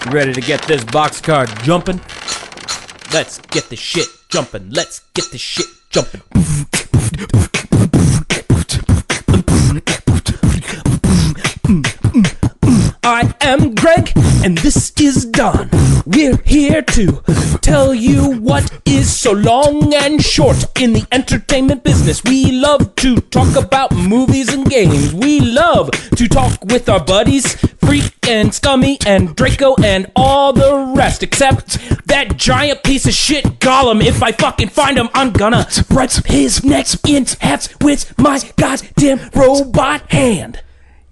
You ready to get this boxcar jumping? Let's get the shit jumping. Let's get the shit jumping. I am Greg, and this is Don. We're here to tell you what is so long and short in the entertainment business. We love to talk about movies and games. We love to talk with our buddies, Freak and Scummy and Draco and all the rest, except that giant piece of shit Gollum. If I fucking find him, I'm gonna break his neck in half with my goddamn robot hand.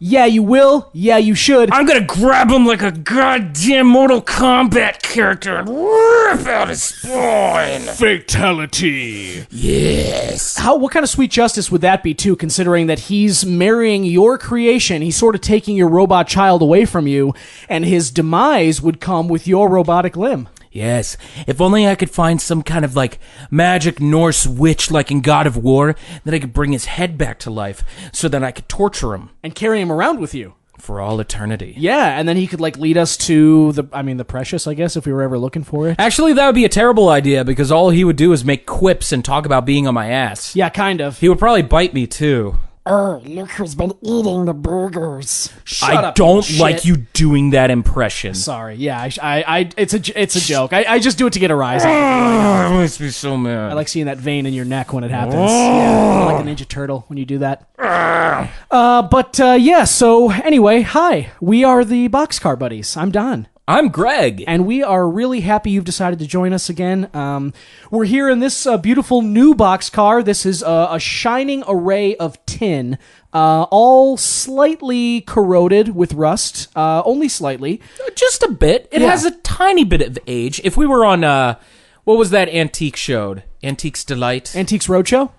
Yeah, you will. Yeah, you should. I'm gonna grab him like a goddamn Mortal Kombat character and rip out his spine. Fatality. Yes. What kind of sweet justice would that be, too, considering that he's marrying your creation? He's sort of taking your robot child away from you, and his demise would come with your robotic limb. Yes, if only I could find some kind of, like, magic Norse witch like in God of War, that I could bring his head back to life so that I could torture him. And carry him around with you. For all eternity. Yeah, and then he could, like, lead us to the Precious, I guess, if we were ever looking for it. Actually, that would be a terrible idea, because all he would do is make quips and talk about being on my ass. Yeah, kind of. He would probably bite me, too. Oh, look who's been eating the burgers. I don't like you doing that impression. Sorry. Yeah, it's a joke. I just do it to get a rise out of you. It makes me so mad. I like seeing that vein in your neck when it happens. Yeah, like a Ninja Turtle when you do that. So anyway, hi. We are the Boxcar Buddies. I'm Don. I'm Greg. And we are really happy you've decided to join us again. We're here in this beautiful new boxcar. This is a shining array of tin, all slightly corroded with rust, only slightly. Just a bit. It has a tiny bit of age. If we were on, what was that antique show? Antiques Delight? Antiques Roadshow?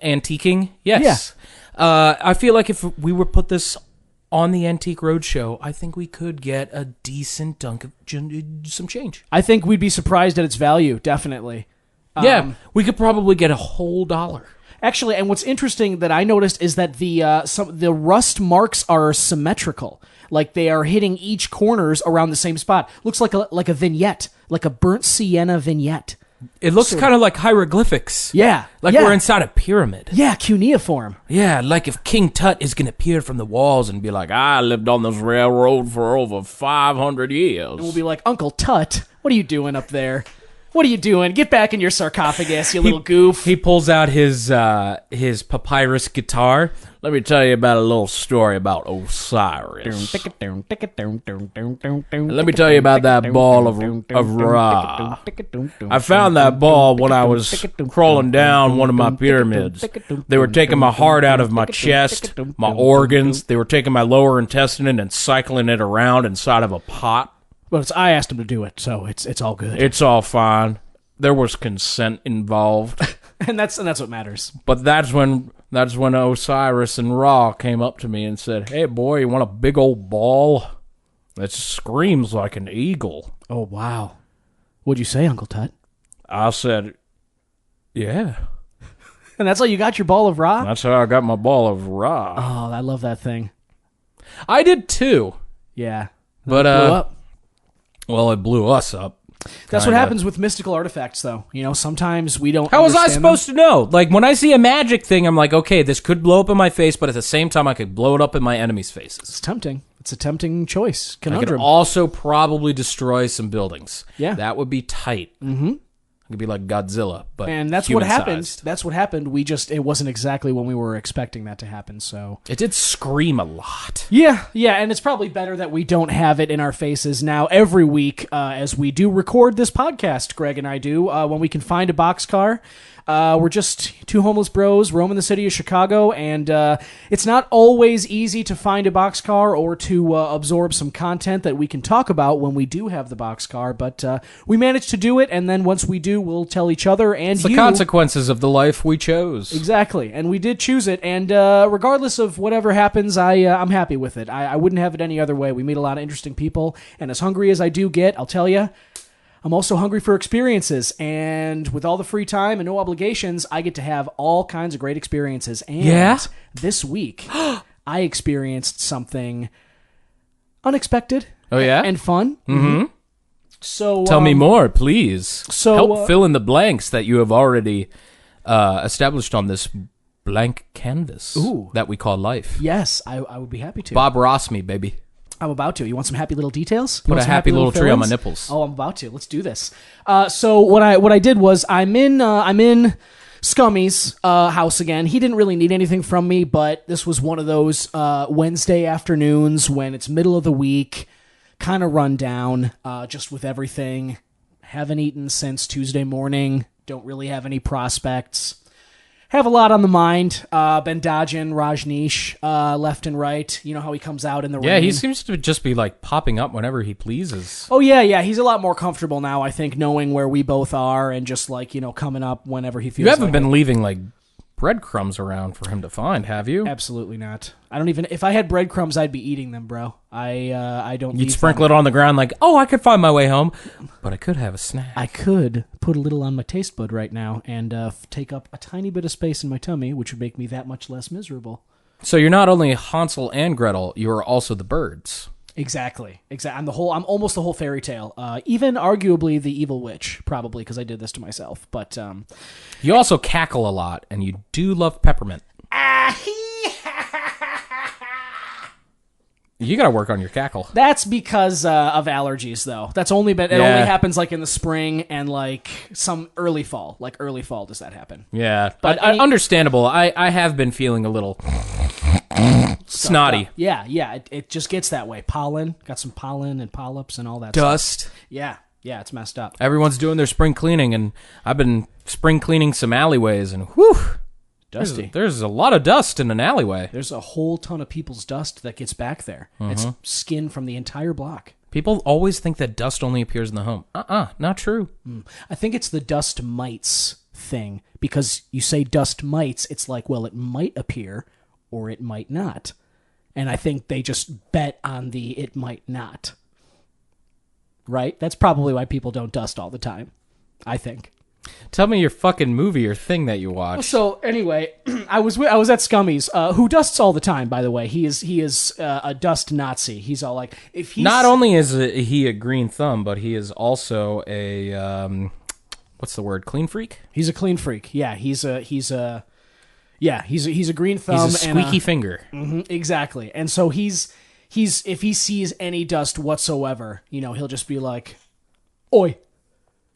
Antiquing? Yes. Yeah. I feel like if we were put this on the Antique Roadshow, I think we could get a decent dunk of some change. I think we'd be surprised at its value, definitely. We could probably get a whole $1. Actually, and what's interesting that I noticed is that the rust marks are symmetrical. Like they are hitting each corners around the same spot. Looks like a vignette, like a burnt sienna vignette. It looks kind of like hieroglyphics. Yeah. We're inside a pyramid. Yeah, cuneiform. Yeah, like if King Tut is going to peer from the walls and be like, I lived on this railroad for over 500 years. And we'll be like, Uncle Tut, what are you doing up there? What are you doing? Get back in your sarcophagus, you little goof. He pulls out his papyrus guitar. Let me tell you about a little story about Osiris. Let me tell you about that ball of Ra. I found that ball when I was crawling down one of my pyramids. They were taking my heart out of my chest, my organs. They were taking my lower intestine and cycling it around inside of a pot. But I asked him to do it, so it's all good. It's all fine. There was consent involved. and that's what matters. But that's when Osiris and Ra came up to me and said, "Hey boy, you want a big old ball that screams like an eagle?" Oh wow. What'd you say, Uncle Tut? I said, "Yeah." And that's how you got your ball of Ra? That's how I got my ball of Ra. Oh, I love that thing. I did too. Yeah. But blew up. Well, it blew us up. That's what happens with mystical artifacts, though. You know, sometimes we don't. How was I supposed to know? Like, when I see a magic thing, I'm like, okay, this could blow up in my face, but at the same time, I could blow it up in my enemies' faces. It's tempting. It's a tempting choice. Conundrum. I could also probably destroy some buildings. Yeah. That would be tight. Mm-hmm. It could be like Godzilla, but and that's what happened. That's what happened. It wasn't exactly when we were expecting that to happen. So it did scream a lot. Yeah, and it's probably better that we don't have it in our faces now every week as we do record this podcast. Greg and I do when we can find a boxcar. We're just two homeless bros roaming the city of Chicago, and it's not always easy to find a boxcar or to absorb some content that we can talk about when we do have the boxcar, but we managed to do it, and then once we do, we'll tell each other and the consequences of the life we chose. Exactly, and we did choose it, and regardless of whatever happens, I'm happy with it. I wouldn't have it any other way. We meet a lot of interesting people, and as hungry as I do get, I'll tell you, I'm also hungry for experiences, and with all the free time and no obligations, I get to have all kinds of great experiences. And this week, I experienced something unexpected, Oh, yeah? And fun. Mm-hmm. So Tell me more, please. So help fill in the blanks that you have already established on this blank canvas that we call life. Yes, I would be happy to. Bob Ross me, baby. I'm about to. You want some happy little details? Put a happy little tree on my nipples. Oh, I'm about to. Let's do this. So what I did was I'm in Scummy's house again. He didn't really need anything from me, but this was one of those Wednesday afternoons when it's middle of the week, kind of run down, just with everything. Haven't eaten since Tuesday morning. Don't really have any prospects. Have a lot on the mind. Been dodging Rajneesh left and right. You know how he comes out in the rain. Yeah, he seems to just be like popping up whenever he pleases. Oh, yeah. He's a lot more comfortable now, I think, knowing where we both are and just like, coming up whenever he feels You haven't like been leaving like breadcrumbs around for him to find, have you? Absolutely not. I don't even. If I had breadcrumbs, I'd be eating them, bro. I don't. You'd sprinkle it on the ground like, oh, I could find my way home, but I could have a snack. I could put a little on my taste bud right now and take up a tiny bit of space in my tummy, which would make me that much less miserable. So you're not only Hansel and Gretel, you are also the birds. Exactly. I'm almost the whole fairy tale. Even arguably the evil witch, probably because I did this to myself. But you also cackle a lot, and you do love peppermint. You gotta work on your cackle. That's because of allergies, though. That's only been it only happens like in the spring and like some early fall. Like early fall, does that happen? Yeah, but understandable. I have been feeling a little snotty. Yeah. It just gets that way. Pollen, got some pollen and polyps and all that dust. Stuff. Yeah, it's messed up. Everyone's doing their spring cleaning, and I've been spring cleaning some alleyways, and whew. Dusty. There's a lot of dust in an alleyway. There's a whole ton of people's dust that gets back there. It's skin from the entire block. People always think that dust only appears in the home. Not true. I think it's the dust mites thing, because you say dust mites, it's like, well, it might appear or it might not. And I think they just bet on the it might not. Right? That's probably why people don't dust all the time, I think. Tell me your fucking movie or thing that you watch. So anyway, I was at Scummy's, who dusts all the time. By the way, he is a dust Nazi. He's all like, if he's not only is he a green thumb, but he is also a what's the word? Clean freak. He's a clean freak. Yeah, he's a green thumb. He's a squeaky finger. Exactly. And so he's if he sees any dust whatsoever, he'll just be like, "Oi,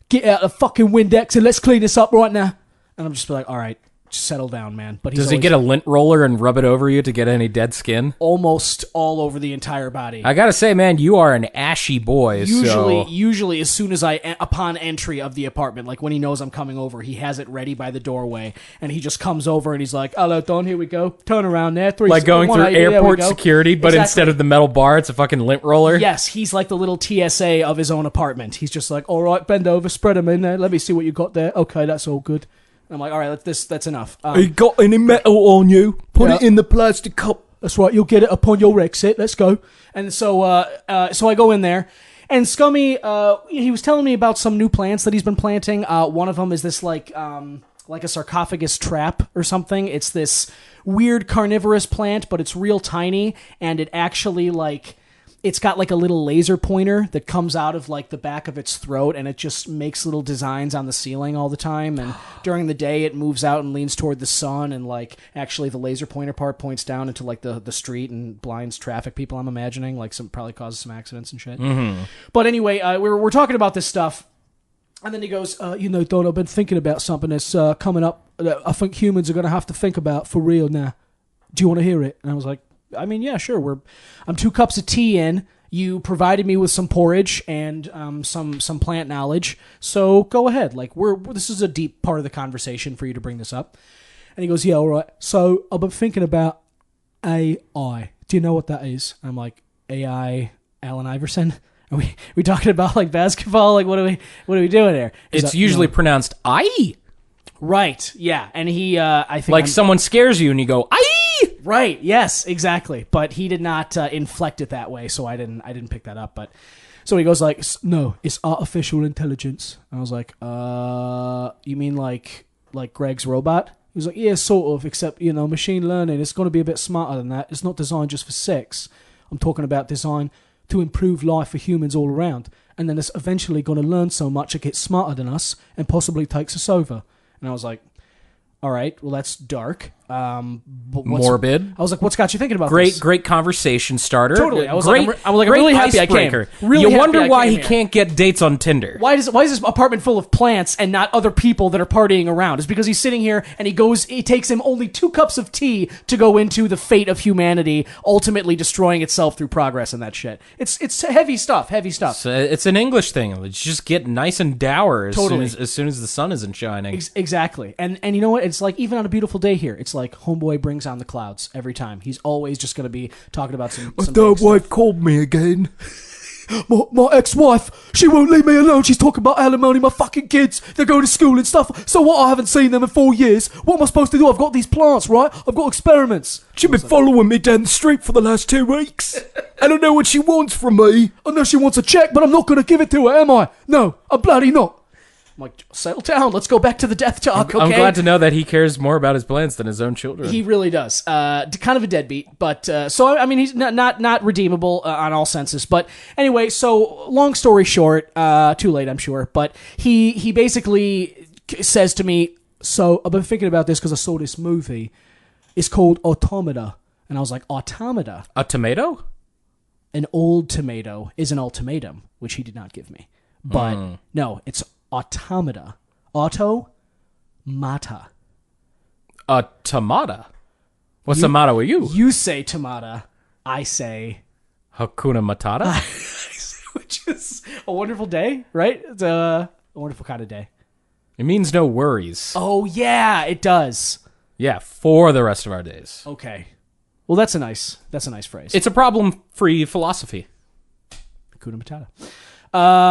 get out the fucking Windex and let's clean this up right now." And I'm just like, all right, just settle down, man. But does he get a lint roller and rub it over you to get any dead skin? Almost all over the entire body. I gotta say, man, you are an ashy boy. Usually, as soon as upon entry of the apartment, like when he knows I'm coming over, he has it ready by the doorway, and he just comes over and he's like, "Hello, Don, here we go. Turn around there." Like going through airport security, but instead of the metal bar, it's a fucking lint roller. Yes, he's like the little TSA of his own apartment. He's just like, "All right, bend over, spread them in there. Let me see what you got there. Okay, that's all good." And I'm like, all right, that's enough. You got any metal on you? Put it in the plastic cup. That's right, you'll get it upon your exit. Let's go. And so I go in there, and Scummy, he was telling me about some new plants that he's been planting. One of them is this like a sarcophagus trap or something. It's this weird carnivorous plant, but it's real tiny, and it actually it's got like a little laser pointer that comes out of like the back of its throat, and it just makes little designs on the ceiling all the time. And during the day, it moves out and leans toward the sun, and like actually the laser pointer part points down into like the street and blinds traffic people. I'm imagining probably causes some accidents and shit. Mm-hmm. But anyway, we're talking about this stuff, and then he goes, Don, I've been thinking about something that's coming up that I think humans are going to have to think about for real now. Do you want to hear it? And I was like, I mean, yeah, sure. I'm 2 cups of tea in. You provided me with some porridge and some plant knowledge, so go ahead. Like this is a deep part of the conversation for you to bring this up. And he goes, yeah, all right. So I've been thinking about AI. Do you know what that is? I'm like, AI, Allen Iverson. Are we talking about like basketball? Like what are we doing here? It's usually pronounced I. Right. Yeah. And he, I think, like someone scares you and you go I. Right. Yes. Exactly. But he did not inflect it that way, so I didn't pick that up. But so he goes like, no, it's artificial intelligence. And I was like, you mean like Greg's robot? He was like, yeah, sort of, except machine learning. It's going to be a bit smarter than that. It's not designed just for sex. I'm talking about design to improve life for humans all around. And then it's eventually going to learn so much it gets smarter than us and possibly takes us over. And I was like, all right, well, that's dark. But Morbid. I was like, what's got you thinking about this? Great conversation starter. Totally. I was great, like, I'm really happy icebreaker. I came. Really you happy wonder I why came he here. can't get dates on Tinder. Why is this apartment full of plants and not other people that are partying around? It's because he's sitting here and it takes him only 2 cups of tea to go into the fate of humanity, ultimately destroying itself through progress and that shit. It's heavy stuff. So it's an English thing. Let's just get nice and dour as Totally. soon as the sun isn't shining. Exactly. And you know what? It's like, even on a beautiful day here, it's like homeboy brings on the clouds every time. He's always just going to be talking about some My big third stuff. wife called me again. My ex-wife, she won't leave me alone. She's talking about alimony, my fucking kids. They're going to school and stuff. So what? I haven't seen them in 4 years. What am I supposed to do? I've got these plants, right? I've got experiments. She's been following me down the street for the last 2 weeks. I don't know what she wants from me. I know she wants a check, but I'm not going to give it to her, am I? No, I'm bloody not. I'm like, settle down. Let's go back to the death talk, okay? I'm glad to know that he cares more about his plants than his own children. He really does. Kind of a deadbeat, but so I mean, he's not redeemable on all senses. But anyway, so long story short, too late, I'm sure. But he basically says to me, "So I've been thinking about this because I saw this movie. It's called Automata," and I was like, "Automata? A tomato? An old tomato is an ultimatum," which he did not give me. But no, it's Automata. Automata. A tomata? What's the motto with you? You say tomata. I say Hakuna Matata? which is a wonderful day, right? It's a wonderful kind of day. It means no worries. Oh, yeah, it does. Yeah, for the rest of our days. Okay. Well, that's a nice phrase. It's a problem-free philosophy. Hakuna Matata.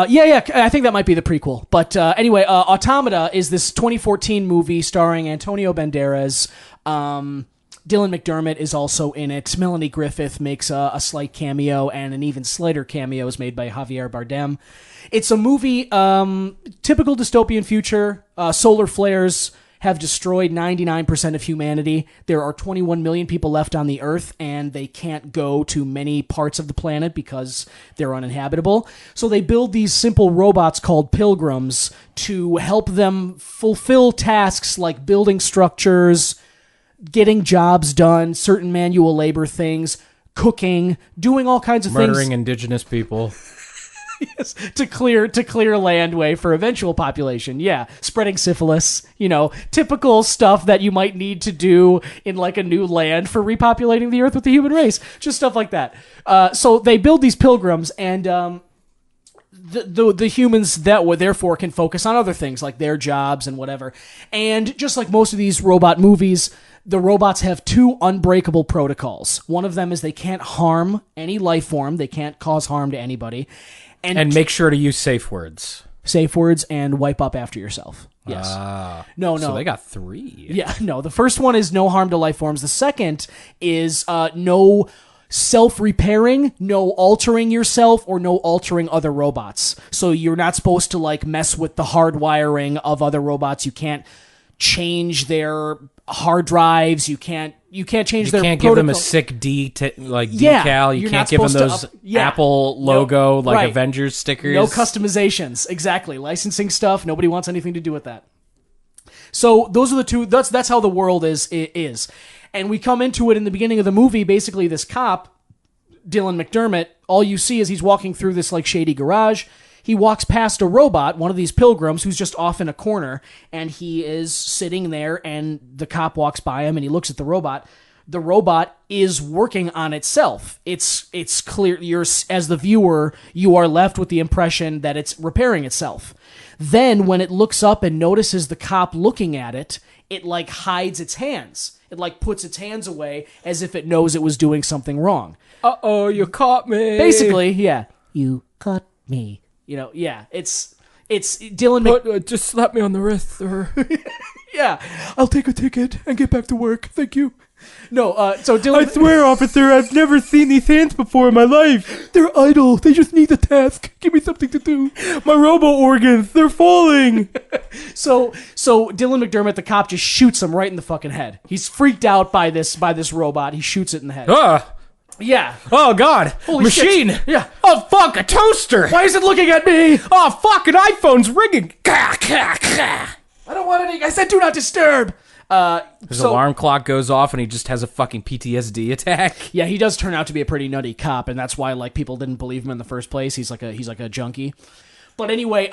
Yeah, I think that might be the prequel. But anyway, Automata is this 2014 movie starring Antonio Banderas. Dylan McDermott is also in it. Melanie Griffith makes a slight cameo, and an even slighter cameo is made by Javier Bardem. It's a movie, typical dystopian future. Solar flares have destroyed 99% of humanity. There are 21 million people left on the Earth, and they can't go to many parts of the planet because they're uninhabitable. So they build these simple robots called pilgrims to help them fulfill tasks like building structures, getting jobs done, certain manual labor things, cooking, doing all kinds of things. Murdering indigenous people. Yes, to clear landway for eventual population. Yeah, spreading syphilis, typical stuff that you might need to do in like a new land for repopulating the earth with the human race. Just stuff like that. So they build these pilgrims, and the humans that were therefore can focus on other things like their jobs and whatever. And just like most of these robot movies, the robots have 2 unbreakable protocols. One of them is they can't harm any life form. They can't cause harm to anybody. And make sure to use safe words. Safe words and wipe up after yourself. Yes. No. So they got 3. Yeah, no. The first one is no harm to life forms. The second is no self-repairing, no altering yourself, or no altering other robots. So you're not supposed to like mess with the hardwiring of other robots. You can't change their hard drives. You can't change their can't protocol. give them a sick decal. Yeah, You you're can't not give them supposed those to Apple logo right. Avengers stickers. No customizations. Exactly. Licensing stuff. Nobody wants anything to do with that. So those are the 2. That's how the world is. And we come into it in the beginning of the movie. Basically, this cop, Dylan McDermott, all you see is he's walking through this like shady garage. He walks past a robot, one of these pilgrims, who's just off in a corner, and he is sitting there, and the cop walks by him, and he looks at the robot. The robot is working on itself. It's clear, as the viewer, you are left with the impression that it's repairing itself. Then, when it looks up and notices the cop looking at it, it like hides its hands. It like puts its hands away as if it knows it was doing something wrong. Uh-oh, you caught me. Basically, yeah. You caught me. Yeah, it's Dylan. Just slap me on the wrist, sir. Yeah, I'll take a ticket and get back to work. Thank you. No, so Dylan. I swear, officer, I've never seen these hands before in my life. They're idle. They just need a task. Give me something to do. My robo organs, they're falling. So Dylan McDermott, the cop, just shoots him right in the fucking head. He's freaked out by this robot. He shoots it in the head. Yeah. Oh, God. Holy Machine. shit. Yeah. Oh, fuck, a toaster. Why is it looking at me? Oh, fuck, an iPhone's ringing. I don't want any. I said do not disturb. His alarm clock goes off and he just has a fucking PTSD attack. Yeah, he does turn out to be a pretty nutty cop, and that's why like people didn't believe him in the first place. He's like a junkie. But anyway,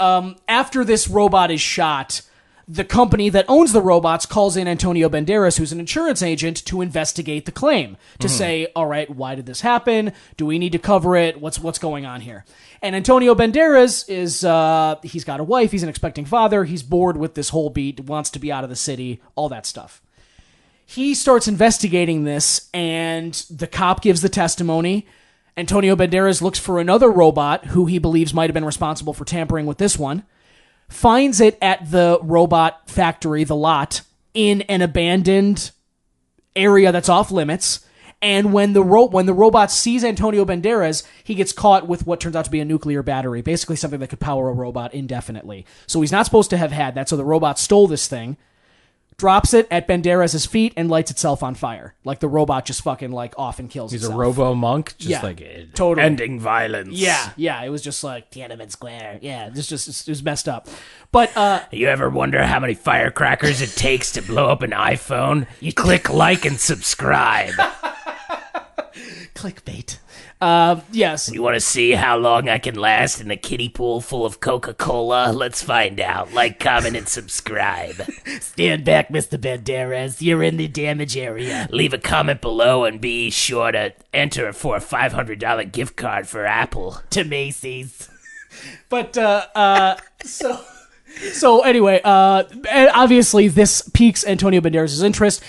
after this robot is shot, the company that owns the robots calls in Antonio Banderas, who's an insurance agent, to investigate the claim, to say, all right, why did this happen? Do we need to cover it? What's going on here? And Antonio Banderas is, he's got a wife, he's an expecting father, he's bored with this whole beat, wants to be out of the city, all that stuff. He starts investigating this, and the cop gives the testimony. Antonio Banderas looks for another robot who he believes might have been responsible for tampering with this one, finds it at the robot factory, the lot, in an abandoned area that's off limits. And when the robot sees Antonio Banderas, he gets caught with what turns out to be a nuclear battery, basically something that could power a robot indefinitely. So he's not supposed to have had that, so the robot stole this thing, drops it at Banderas' feet, and lights itself on fire. Like the robot just fucking like off and kills itself. He's a robo-monk, just totally. ending violence. Yeah, it was just like Tiananmen Square. Yeah, it was messed up. But you ever wonder how many firecrackers it takes to blow up an iPhone? You click like and subscribe. clickbait. Yes. You want to see how long I can last in a kiddie pool full of Coca-Cola? Let's find out. Like, comment, and subscribe. Stand back, Mr. Banderas. You're in the damage area. Leave a comment below and be sure to enter for a $500 gift card for Apple. To Macy's. But, So anyway, obviously this piques Antonio Banderas' interest.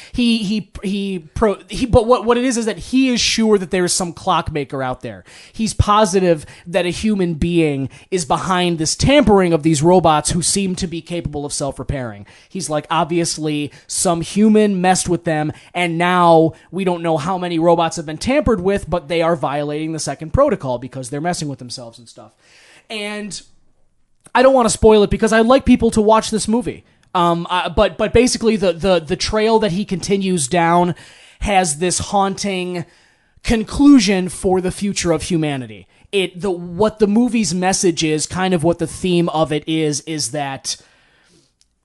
But what it is that he is sure that there's some clockmaker out there. He's positive that a human being is behind this tampering of these robots who seem to be capable of self-repairing. He's like, obviously some human messed with them, and now we don't know how many robots have been tampered with, but they are violating the second protocol because they're messing with themselves and stuff. And I don't want to spoil it because I'd like people to watch this movie. But basically the trail that he continues down has this haunting conclusion for the future of humanity. What the movie's message is, kind of what the theme of it is that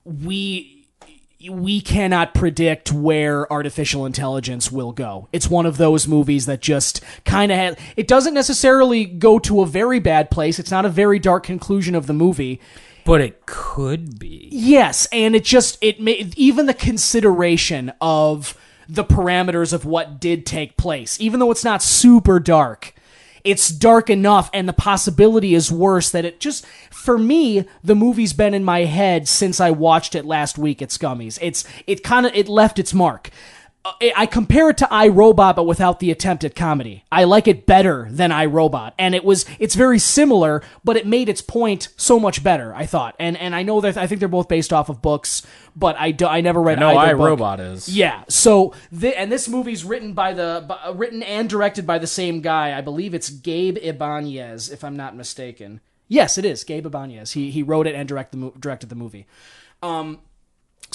we cannot predict where artificial intelligence will go. It's one of those movies that just kind of it doesn't necessarily go to a very bad place. It's not a very dark conclusion of the movie. But it could be. Yes, and even the consideration of the parameters of what did take place, even though it's not super dark, it's dark enough, and the possibility is worse that it just, for me, the movie's been in my head since I watched it last week at Scummy's. It left its mark. I compare it to iRobot, but without the attempt at comedy. I like it better than iRobot, and it's very similar, but it made its point so much better, I thought. And I know that I think they're both based off of books, but I never read either book. iRobot is. Yeah. So this movie's written and directed by the same guy. I believe it's Gabe Ibanez, if I'm not mistaken. Yes, it is Gabe Ibanez. He wrote it and directed the movie.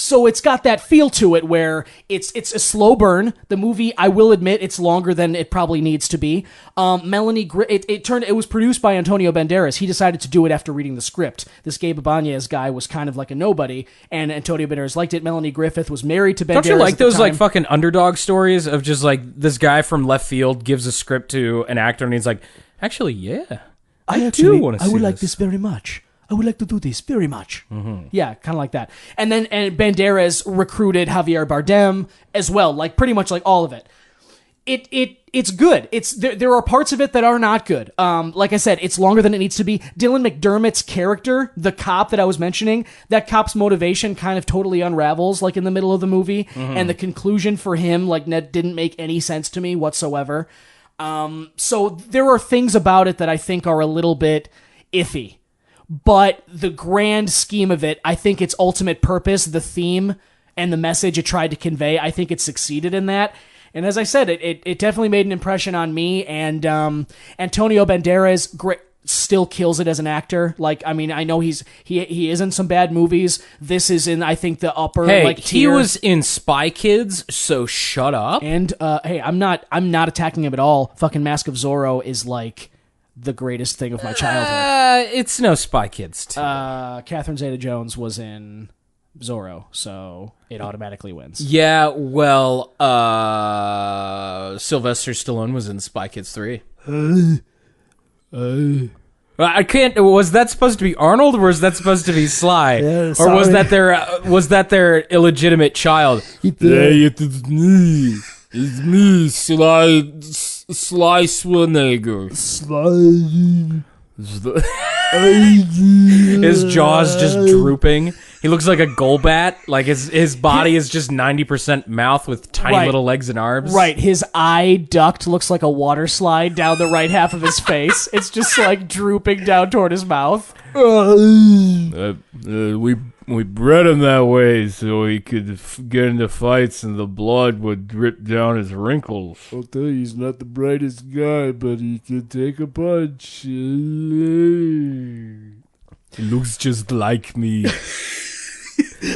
So it's got that feel to it where it's a slow burn. The movie, I will admit, it's longer than it probably needs to be. It was produced by Antonio Banderas. He decided to do it after reading the script. This Gabe Ibanez guy was kind of like a nobody, and Antonio Banderas liked it. Melanie Griffith was married to Banderas. Don't you like at the those time. like fucking underdog stories of just like this guy from left field gives a script to an actor and he's like, actually, yeah, I do want to see I would like this very much. I would like to do this very much. Mm-hmm. Yeah, kind of like that. And Banderas recruited Javier Bardem as well, like pretty much like all of it. It's good. There are parts of it that are not good. Like I said, it's longer than it needs to be. Dylan McDermott's character, the cop that I was mentioning, that cop's motivation kind of totally unravels like in the middle of the movie, and the conclusion for him like didn't make any sense to me whatsoever. So there are things about it that I think are a little bit iffy. But the grand scheme of it, I think its ultimate purpose, the theme and the message it tried to convey, I think it succeeded in that. And as I said, it definitely made an impression on me. And Antonio Banderas, great, still kills it as an actor. Like, I mean, I know he is in some bad movies. This is in, I think, the upper like tier. He was in Spy Kids, so shut up. And hey, I'm not attacking him at all. Fucking Mask of Zorro is like the greatest thing of my childhood. It's no Spy Kids 2. Catherine Zeta-Jones was in Zorro, so it automatically wins. Yeah, well, Sylvester Stallone was in Spy Kids 3. I can't. Was that supposed to be Arnold, or was that supposed to be Sly, Yeah, or was that their illegitimate child? Hey, it's me, Sly Schwarzenegger. His jaw's just drooping. He looks like a Golbat. Like his body is just 90% mouth with tiny little legs and arms. Right. His eye duct looks like a water slide down the right half of his face. It's just like drooping down toward his mouth. We bred him that way so he could get into fights and the blood would drip down his wrinkles. I'll tell you, he's not the brightest guy, but he can take a punch. He looks just like me.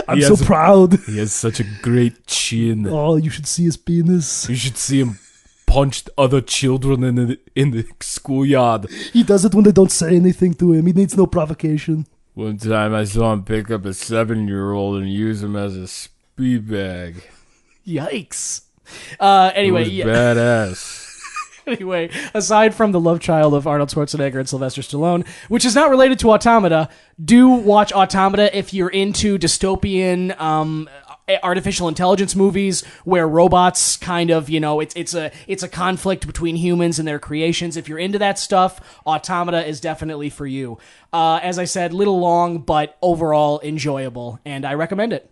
I'm so proud. He has such a great chin. Oh, you should see his penis. You should see him punch other children in the schoolyard. He does it when they don't say anything to him. He needs no provocation. One time I saw him pick up a 7-year-old and use him as a speed bag. Yikes. Anyway, it was badass. Anyway, aside from the love child of Arnold Schwarzenegger and Sylvester Stallone, which is not related to Automata, do watch Automata if you're into dystopian artificial intelligence movies where robots kind of, it's a conflict between humans and their creations. If you're into that stuff, Automata is definitely for you. As I said, little long, but overall enjoyable, and I recommend it.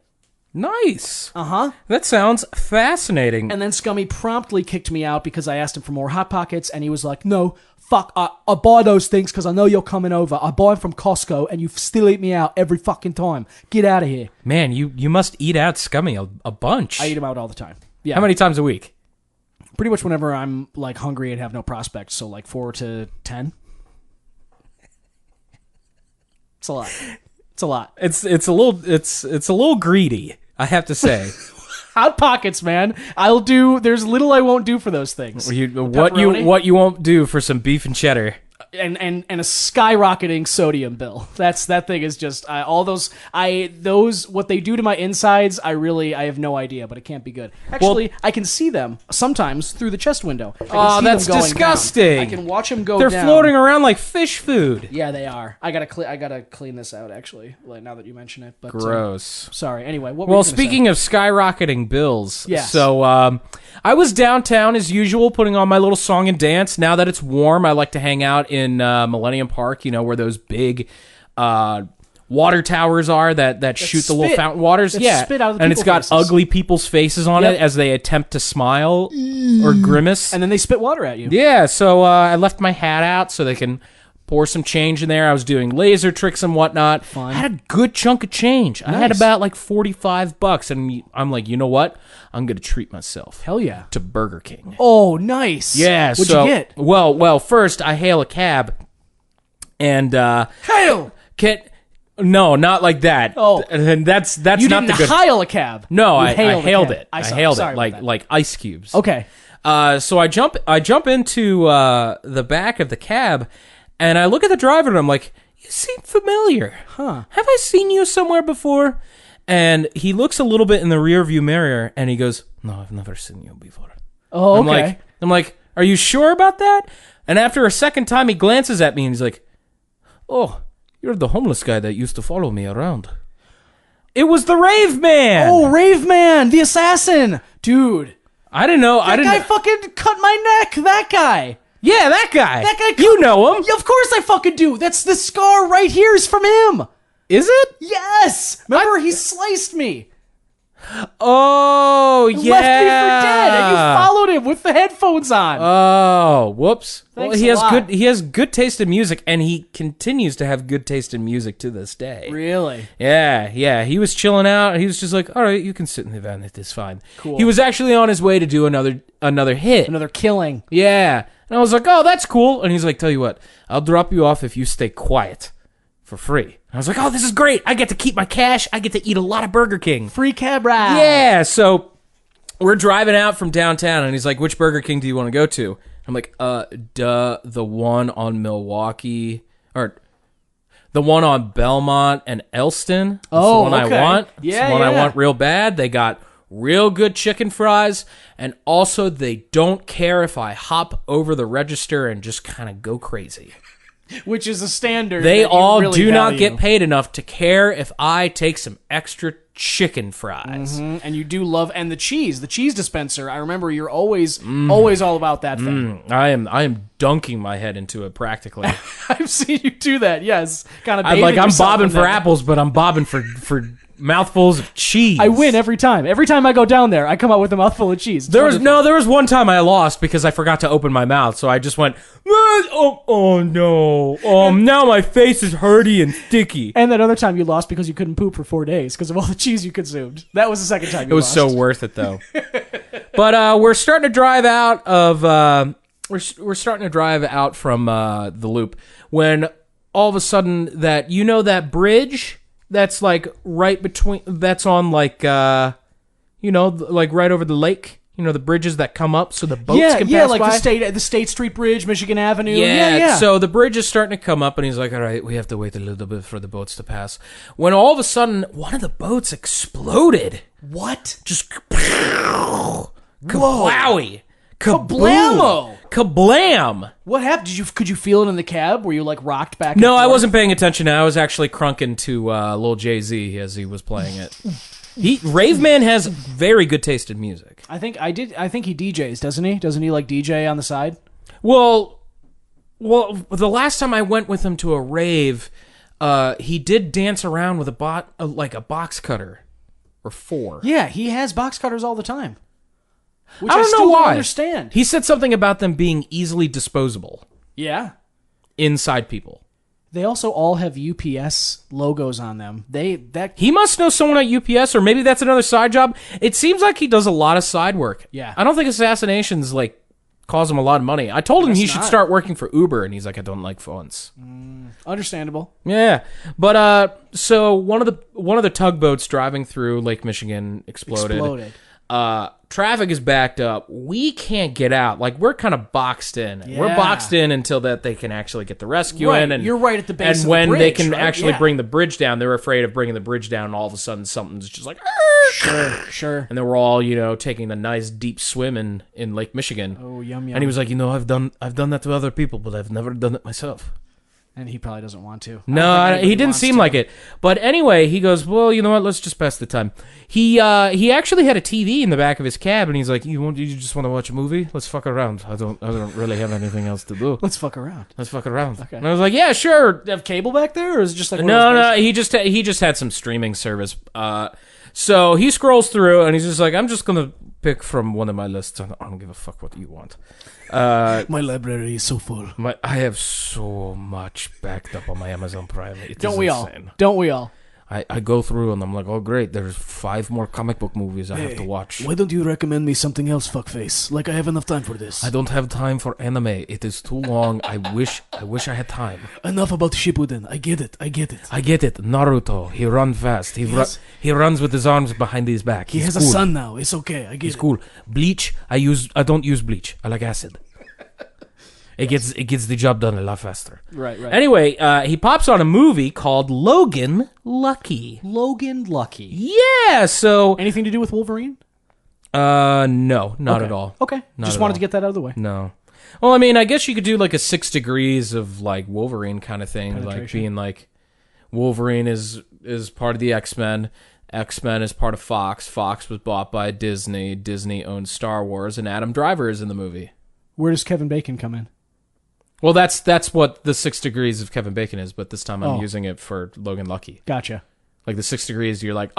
Nice. Uh-huh. That sounds fascinating. And then Scummy promptly kicked me out because I asked him for more Hot Pockets, and he was like, no, fuck, I buy those things because I know you're coming over. I buy them from Costco, and you still eat me out every fucking time. Get out of here. Man, you must eat out Scummy a bunch. I eat him out all the time. Yeah. How many times a week? Pretty much whenever I'm like hungry and have no prospects, so like 4 to 10. It's a lot. It's a lot. It's a little greedy, I have to say. Hot Pockets, man. There's little I won't do for those things. What you won't do for some beef and cheddar. And a skyrocketing sodium bill. That thing is just those what they do to my insides. I have no idea, but it can't be good. Actually, I can see them sometimes through the chest window. Oh, that's disgusting! Down. I can watch them go. They're down. floating around like fish food. Yeah, they are. I gotta clean this out. Actually, like, now that you mention it. But gross. Sorry. Anyway, well, speaking of skyrocketing bills, yes. So I was downtown as usual, putting on my little song and dance. Now that it's warm, I like to hang out in Millennium Park, where those big water towers are that shoot the little fountain waters. Yeah, spit out of the and it's got faces. ugly people's faces on it as they attempt to smile or grimace. And then they spit water at you. Yeah, so I left my hat out so they can pour some change in there. I was doing laser tricks and whatnot. Fun. I had a good chunk of change. Nice. I had about like $45, and I'm like, you know what? I'm gonna treat myself. Hell yeah. To Burger King. Oh, nice. Yeah. What'd you get? Well, first I hail a cab, and hail. No, not like that. Oh, and that's you not didn't the good. hail a cab. No, I hailed it. I hailed it like ice cubes. Okay. So I jump into the back of the cab, and I look at the driver, and I'm like, you seem familiar. Huh. Have I seen you somewhere before? And he looks a little bit in the rearview mirror, and he goes, no, I've never seen you before. Oh, okay. I'm like, are you sure about that? And after a second time, he glances at me, and he's like, oh, you're the homeless guy that used to follow me around. It was the Rave Man! Oh, Rave Man, the assassin! Dude. I didn't know. That guy fucking cut my neck, that guy. Yeah, that guy. You know him. Yeah, of course I fucking do. That's the scar right here is from him. Is it? Yes. Remember, he sliced me. Oh, Left Me for Dead, and you followed him with the headphones on. Oh, whoops. Thanks Well, he a has lot. he has good taste in music, and he continues to have good taste in music to this day. Really? Yeah. He was chilling out, and he was just like, all right, you can sit in the van. It is fine. Cool. He was actually on his way to do another hit. Another killing. Yeah. And I was like, oh, that's cool. And he's like, tell you what, I'll drop you off if you stay quiet for free. And I was like, oh, this is great. I get to keep my cash. I get to eat a lot of Burger King. Free cab ride. Yeah. So we're driving out from downtown, and he's like, which Burger King do you want to go to? I'm like, the one on Milwaukee, or the one on Belmont and Elston. That's the one okay. I want. Yeah, It's the one I yeah. want real bad. They got real good chicken fries, and also they don't care if I hop over the register and just kind of go crazy. Which is a standard. They that you all really do not value. get paid enough to care if I take some extra chicken fries. And you do love, and the cheese dispenser. I remember you're always all about that thing. I am dunking my head into it practically. I've seen you do that. Yes, kind of. I'm bobbing for apples, but I'm bobbing for mouthfuls of cheese. I win every time. Every time I go down there, I come out with a mouthful of cheese. It's There was wonderful. one time I lost because I forgot to open my mouth, so I just went, oh no, now my face is hurty and sticky. And that other time you lost because you couldn't poop for 4 days because of all the cheese you consumed. That was the second time you It was lost. so worth it though. But we're starting to drive out of we're starting to drive out from the loop when all of a sudden that bridge that's like right between, that's on like like right over the lake. You know, the bridges that come up so the boats can pass like by. the State Street Bridge, Michigan Avenue. Yeah. So the bridge is starting to come up, and he's like, all right, we have to wait a little bit for the boats to pass. When all of a sudden, one of the boats exploded. What? Just kablowy. Kablamo. Kablam. What happened? Could you feel it in the cab? Were you like rocked back? No, and I forth? wasn't paying attention. I was actually crunking to Lil Jay-Z as he was playing it. Rave Man has very good taste in music. I think he DJs, doesn't he? Doesn't he like DJ on the side? Well, the last time I went with him to a rave, he did dance around with like a box cutter or 4. Yeah, he has box cutters all the time. Which I don't know still why. Don't understand. He said something about them being easily disposable Yeah. inside people. They also all have UPS logos on them. He must know someone at UPS, or maybe that's another side job. It seems like he does a lot of side work. Yeah. I don't think assassinations like cause him a lot of money. I told him he should not. start working for Uber, and he's like, I don't like phones. Understandable. Yeah, but so one of the tugboats driving through Lake Michigan exploded. Traffic is backed up. We can't get out. Like, we're kind of boxed in. Yeah. We're boxed in until that they can actually get the rescue Right. in. And You're right at the base And of the when they bridge, can right? actually Yeah. bring the bridge down, they're afraid of bringing the bridge down, and all of a sudden something's just like, Sure. and then we're all, taking a nice deep swim in Lake Michigan. Oh, yum yum. And he was like, I've done that to other people, but I've never done it myself. And he probably doesn't want to. No, he didn't seem like it. But anyway, he goes, well, you know what? Let's just pass the time. He actually had a TV in the back of his cab, and he's like, you just want to watch a movie? Let's fuck around. I don't really have anything else to do. Let's fuck around. Let's fuck around. Okay. And I was like, yeah, sure. Do you have cable back there, or is it just like one No, of those no, he just had some streaming service. So he scrolls through, and he's just like, I'm just gonna pick from one of my lists. I don't give a fuck what you want. My library is so full. I have so much backed up on my Amazon Prime. Don't we all? Insane. Don't we all? I go through and I'm like, oh great, there's 5 more comic book movies I have to watch. Why don't you recommend me something else, fuckface? Like I have enough time for this. I don't have time for anime. It is too long. I wish I had time. Enough about Shippuden. I get it. I get it. Naruto. He runs fast. He runs with his arms behind his back. He He's has cool. a son now. It's okay. I get He's it. cool. Bleach. I don't use bleach. I like acid. It gets the job done a lot faster. Right. Anyway, he pops on a movie called Logan Lucky. Logan Lucky. Yeah. So Anything to do with Wolverine? no, not at all. Okay. Not Just at wanted all. to get that out of the way. No. Well, I mean, I guess you could do like a 6 degrees of like Wolverine kind of thing, like Penetration. being like Wolverine is part of the X-Men. X-Men is part of Fox. Fox was bought by Disney. Disney owns Star Wars, and Adam Driver is in the movie. Where does Kevin Bacon come in? Well, that's what the 6 degrees of Kevin Bacon is, but this time I'm Oh. using it for Logan Lucky. Gotcha. Like the 6 degrees, you're like,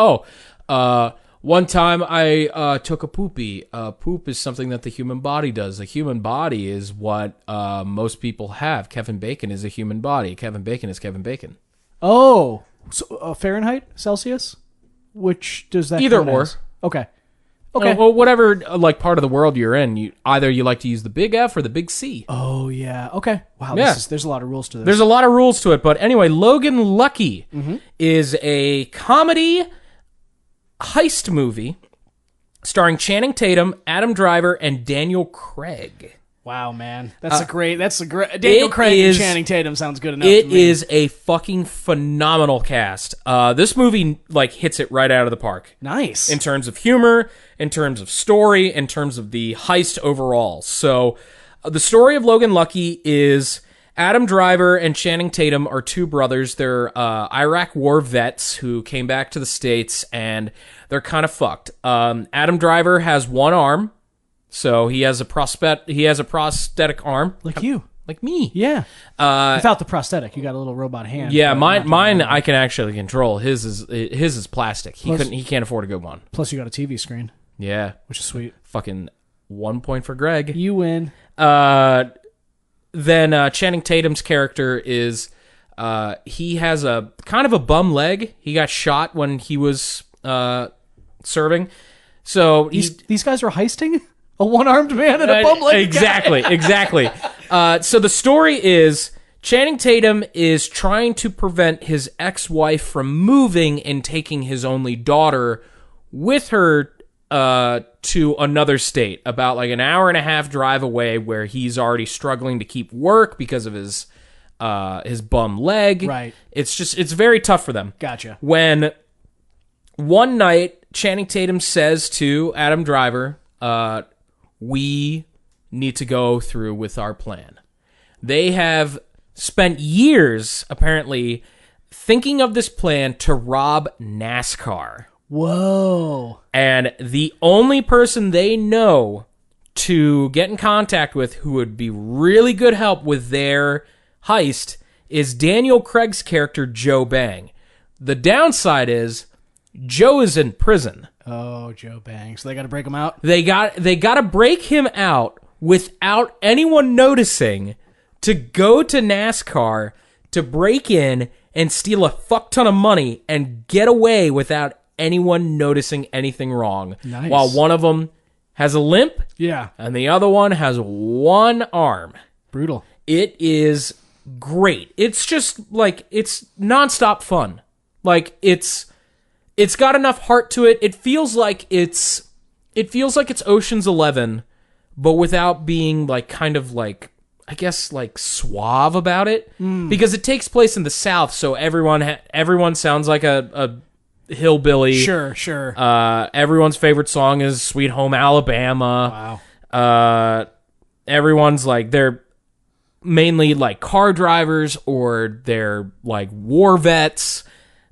One time I took a poopy. Poop is something that the human body does. The human body is what most people have. Kevin Bacon is a human body. Kevin Bacon is Kevin Bacon. Oh, so, Fahrenheit, Celsius? Which does that Either count or. as? Okay. Okay. Well, whatever like part of the world you're in, you like to use the big F or the big C. Oh, yeah. Okay. Wow, Yeah. There's a lot of rules to this. There's a lot of rules to it, but anyway, Logan Lucky is a comedy heist movie starring Channing Tatum, Adam Driver, and Daniel Craig. Wow, man. That's a great Daniel Craig and Channing Tatum sounds good enough It to me. is a fucking phenomenal cast. This movie like hits it right out of the park. Nice. In terms of humor, in terms of story, in terms of the heist overall. So, the story of Logan Lucky is Adam Driver and Channing Tatum are two brothers. They're Iraq war vets who came back to the States, and they're kind of fucked. Adam Driver has one arm, so he has a prosthetic arm, like you. like me. Yeah. Without the prosthetic, you got a little robot hand. Yeah, but mine I can actually control. His is plastic. He can't afford a good one. Plus, you got a TV screen, Yeah, which is sweet. fucking 1 point for Greg. You win. Then Channing Tatum's character is he has a kind of a bum leg. He got shot when he was serving. So These guys are heisting a one-armed man and a bum leg. Exactly. So the story is Channing Tatum is trying to prevent his ex-wife from moving and taking his only daughter with her to another state, about like an hour and a half drive away, where he's already struggling to keep work because of his bum leg. Right. It's very tough for them. Gotcha. When one night Channing Tatum says to Adam Driver, we need to go through with our plan. They have spent years, apparently, thinking of this plan to rob NASCAR. Whoa. And the only person they know to get in contact with who would be really good help with their heist is Daniel Craig's character, Joe Bang. The downside is Joe is in prison. Oh, Joe Bang. So they got to break him out? They got to break him out without anyone noticing, to go to NASCAR, to break in and steal a fuck ton of money and get away without anyone noticing anything wrong. Nice. While one of them has a limp Yeah. and the other one has one arm. Brutal. It is great. It's just like, it's nonstop fun. Like, it's got enough heart to it. It feels like it's Ocean's 11, but without being like kind of like, I guess, like suave about it, because it takes place in the South, so everyone sounds like a hillbilly. Sure. Everyone's favorite song is "Sweet Home Alabama." Wow. Everyone's like, they're mainly like car drivers, or they're like war vets.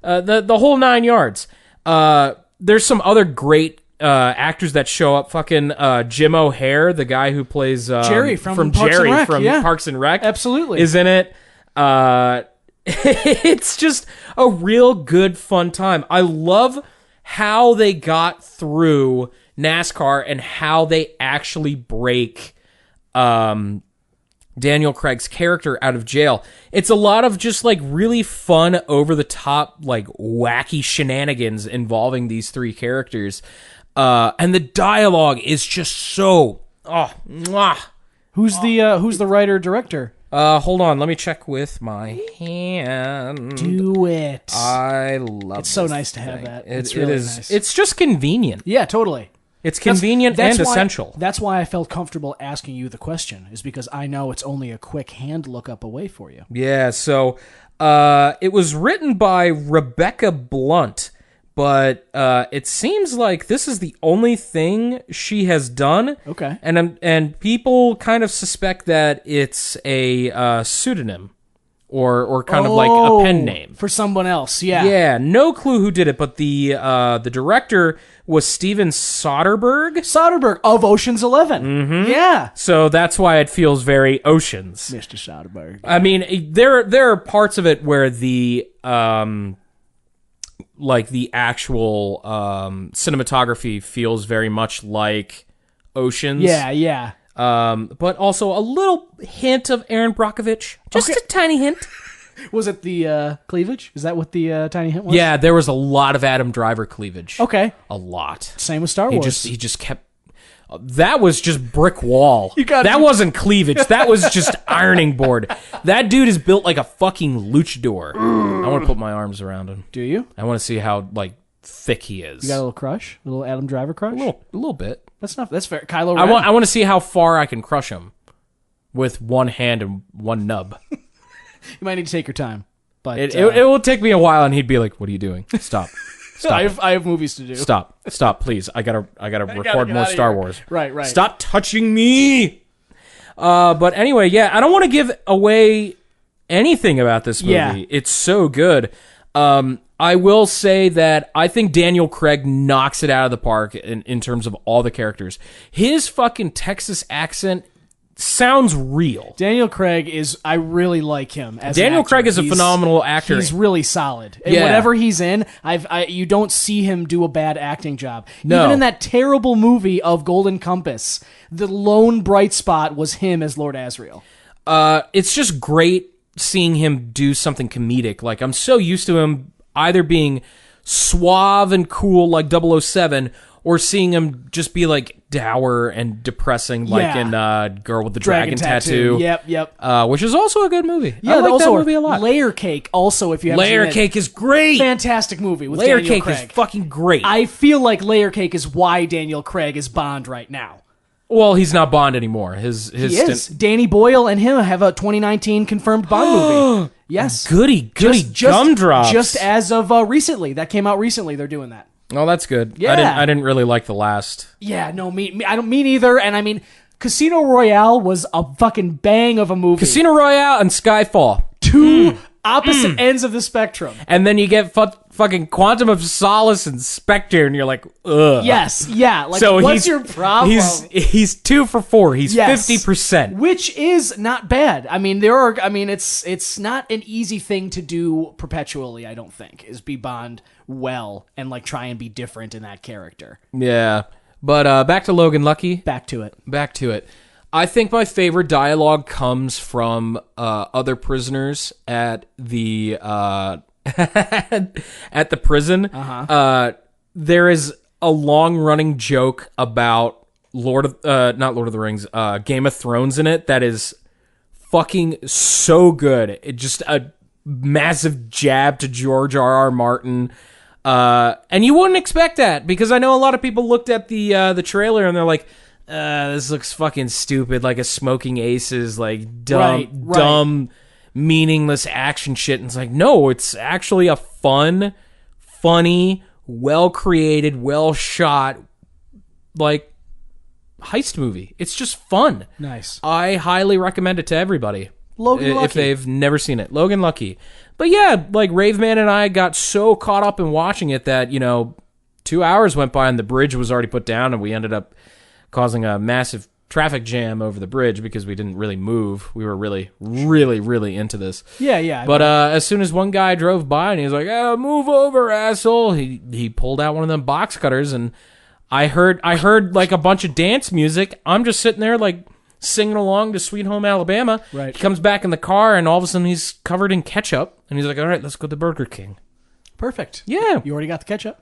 The whole 9 yards. There's some other great actors that show up. Fucking Jim O'Hare, the guy who plays Jerry from Parks Jerry and Rec, from yeah. Parks and Rec, Absolutely. is in it. It's just a real good fun time. I love how they got through NASCAR and how they actually break Daniel Craig's character out of jail. It's a lot of just like really fun, over the top, like wacky shenanigans involving these three characters. And the dialogue is just so mwah. Who's the writer director? Hold on, let me check with my hand. Do it. I love It's so this nice to have thing. that. It It's really is. nice. It's just convenient. Yeah, totally. It's convenient That's and why- essential. That's why I felt comfortable asking you the question, is because I know it's only a quick hand lookup away for you. Yeah, so it was written by Rebecca Blunt, but it seems like this is the only thing she has done. Okay. And people kind of suspect that it's a pseudonym or kind of like a pen name. For someone else, yeah. Yeah, no clue who did it, but the director was Steven Soderbergh. Soderbergh of Ocean's 11. Mm-hmm. Yeah. So that's why it feels very Oceans. Mr. Soderbergh. I mean, there are parts of it where the like the actual cinematography feels very much like Oceans. Yeah. But also a little hint of Aaron Brockovich. Just a tiny hint. Was it the cleavage? Is that what the tiny hint was? Yeah, there was a lot of Adam Driver cleavage. Okay. A lot. Same with Star Wars. He just kept... that was just brick wall. That wasn't cleavage. That was just ironing board. That dude is built like a fucking luchador. I want to put my arms around him. Do you? I want to see how like thick he is. You got a little crush? A little Adam Driver crush? A little bit. That's fair. Kylo Ren? I want to see how far I can crush him with one hand and one nub. You might need to take your time. But It will take me a while, and he'd be like, "What are you doing? Stop! Stop! I have movies to do. Stop! Please! I gotta record more Star Wars. Right. Stop touching me!" But anyway, yeah, I don't want to give away anything about this movie. Yeah. It's so good. I will say that I think Daniel Craig knocks it out of the park in terms of all the characters. His fucking Texas accent sounds real. Daniel Craig I really like him as an Daniel actor. Craig is a phenomenal actor. He's really solid. And Yeah. whatever he's in, you don't see him do a bad acting job. No. Even in that terrible movie of Golden Compass, the lone bright spot was him as Lord Asriel. It's just great seeing him do something comedic. Like, I'm so used to him either being suave and cool like 007 or seeing him just be like dour and depressing like in Girl with the Dragon Tattoo. Yep. Which is also a good movie. Yeah, I like also that movie a lot. Layer Cake also, if you haven't Layer seen it. Cake is great. Fantastic movie with Layer Daniel Cake Craig. is fucking great. I feel like Layer Cake is why Daniel Craig is Bond right now. Well, he's not Bond anymore. His He is. Danny Boyle and him have a 2019 confirmed Bond movie. Yes. Goody gumdrops. Just as of recently. That came out recently. They're doing that. Oh, that's good. Yeah. I didn't really like the last. Yeah, no, I don't mean either. And I mean, Casino Royale was a fucking bang of a movie. Casino Royale and Skyfall. Two opposite ends of the spectrum. And then you get fucking Quantum of Solace and Spectre, and you're like, ugh. Yes, yeah. Like, So what's your problem? He's 2 for 4. He's Yes. 50%. Which is not bad. I mean, it's not an easy thing to do perpetually, I don't think, is be Bond well and like try and be different in that character. Yeah. But back to Logan Lucky. Back to it. I think my favorite dialogue comes from other prisoners at the at the prison. There is a long-running joke about not Lord of the Rings, Game of Thrones in it that is fucking so good. It just a massive jab to George R.R. Martin. And you wouldn't expect that because I know a lot of people looked at the trailer and they're like, this looks fucking stupid, like a Smoking Aces, like dumb, meaningless action shit. And it's like, no, it's actually a fun, funny, well-created, well-shot, like, heist movie. It's just fun. Nice. I highly recommend it to everybody. Logan Lucky. If they've never seen it. Logan Lucky. But yeah, like, Raveman and I got so caught up in watching it that, 2 hours went by and the bridge was already put down and we ended up causing a massive traffic jam over the bridge because we didn't really move. We were really, really, really into this. Yeah. But as soon as one guy drove by and he was like, "Oh, move over, asshole," he pulled out one of them box cutters and I heard like a bunch of dance music. I'm just sitting there like singing along to Sweet Home Alabama. Right. He comes back in the car and all of a sudden he's covered in ketchup and he's like, "All right, let's go to Burger King." Perfect. Yeah. You already got the ketchup?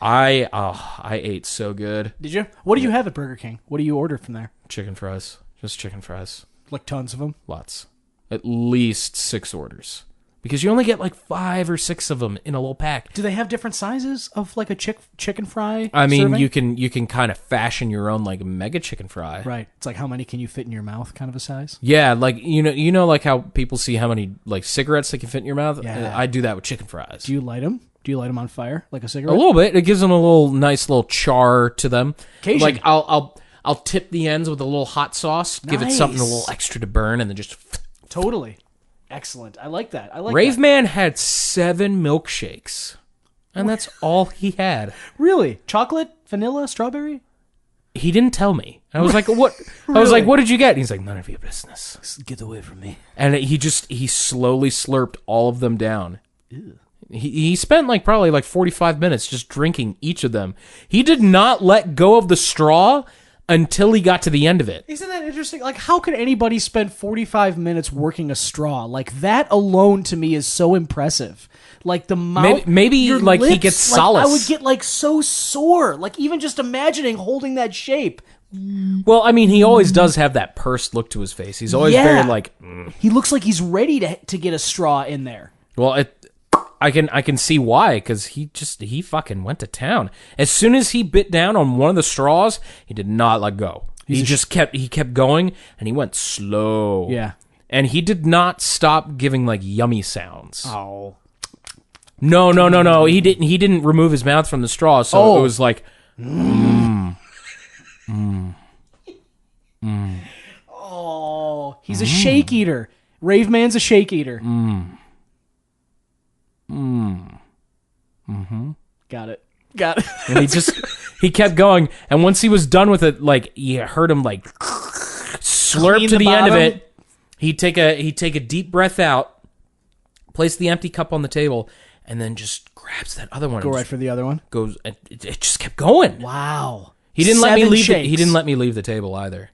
I ate so good. Did you? What do you have at Burger King? What do you order from there? Chicken fries. Just chicken fries. Like tons of them? Lots. At least 6 orders. Because you only get like 5 or 6 of them in a little pack. Do they have different sizes of like a chicken fry? I mean, serving? you can kind of fashion your own like mega chicken fry. Right. It's like how many can you fit in your mouth kind of a size? Yeah, like you know like how people see how many like cigarettes they can fit in your mouth? Yeah. I do that with chicken fries. Do you light them? Do you light them on fire like a A cigarette? little bit. It gives them a nice little char to them. Cajun. Like I'll tip the ends with a little hot sauce, give it something a Nice. little extra to burn, and then just. Totally. Excellent. I like that. Raveman had 7 milkshakes, and that's all he had. Really? Chocolate, vanilla, strawberry? He didn't tell me. I was like, "What?" I was like, "What did you get?" And he's like, "None of your business." Get away from me. And he slowly slurped all of them down. He spent probably 45 minutes just drinking each of them. He did not let go of the straw until he got to the end of it. Isn't that interesting? How could anybody spend 45 minutes working a straw? That alone to me is so impressive. The mouth, maybe your he lips, gets solace. I would get so sore. Even just imagining holding that shape. Well, I mean, he always does have that pursed look to his face. He's always very He looks like he's ready to get a straw in there. Well, I can see why, because he fucking went to town. As soon as he bit down on one of the straws, he did not let go. He kept going, and he went slow. Yeah. And he did not stop giving yummy sounds. Oh. No. He didn't remove his mouth from the straw, so it was Oh, he's a shake eater. Rave Man's a shake eater. Got it. And he kept going, and once he was done with it, you heard him slurp Clean to the the end of bottom. it. He'd take a deep breath out, place the empty cup on the table, and then just grabs that other one. Go right for the other one. Goes. And it just kept going. Wow. He didn't let me 7 leave. shakes. He didn't let me leave the table either.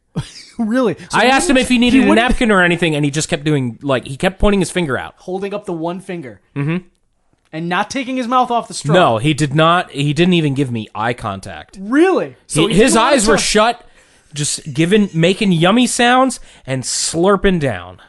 Really? So I asked him if he needed a wouldn't- napkin or anything, and he just kept doing he kept pointing his finger out. Holding up the one finger. Mm-hmm. And not taking his mouth off the straw. No, he did not. He didn't even give me eye contact. Really? So His eyes were shut, just making yummy sounds and slurping down.